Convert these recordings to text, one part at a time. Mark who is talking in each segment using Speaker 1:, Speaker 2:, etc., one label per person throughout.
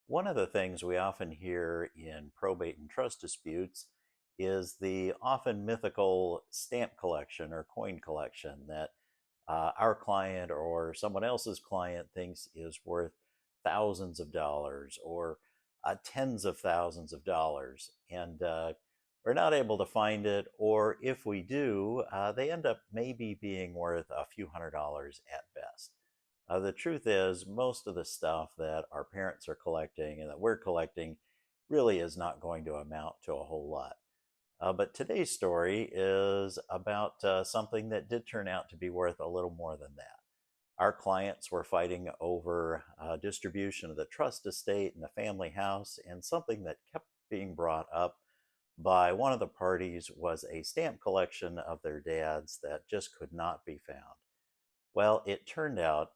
Speaker 1: One of the things we often hear in probate and trust disputes is the often mythical stamp collection or coin collection that our client or someone else's client thinks is worth thousands of dollars or tens of thousands of dollars. And we're not able to find it, or if we do, they end up maybe being worth a few $100s at best. The truth is, most of the stuff that our parents are collecting and that we're collecting really is not going to amount to a whole lot. But today's story is about something that did turn out to be worth a little more than that. Our clients were fighting over distribution of the trust estate and the family house, and something that kept being brought up by one of the parties was a stamp collection of their dad's that just could not be found. Well, it turned out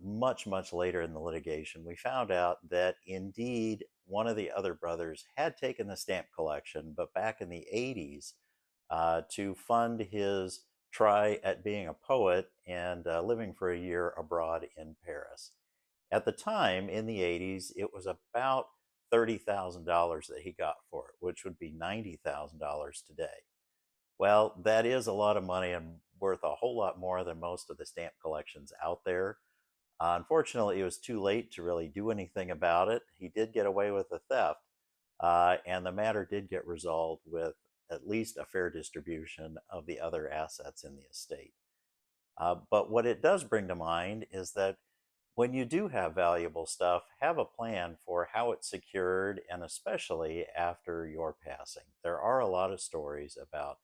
Speaker 1: much later in the litigation, we found out that indeed one of the other brothers had taken the stamp collection, but back in the 80s, to fund his try at being a poet and living for a year abroad in Paris. At the time, in the 80s, it was about $30,000 that he got for it, which would be $90,000 today. Well, that is a lot of money and worth a whole lot more than most of the stamp collections out there. Unfortunately, it was too late to really do anything about it. He did get away with the theft, and the matter did get resolved with at least a fair distribution of the other assets in the estate. But what it does bring to mind is that when you do have valuable stuff, have a plan for how it's secured, and especially after your passing. There are a lot of stories about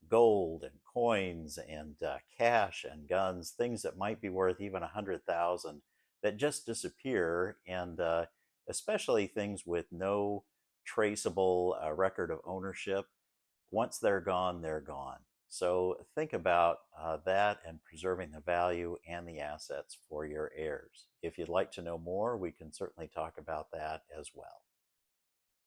Speaker 1: gold and coins and cash and guns, things that might be worth even 100,000 that just disappear, and especially things with no traceable record of ownership. Once they're gone, they're gone. So think about that and preserving the value and the assets for your heirs. If you'd like to know more, we can certainly talk about that as well.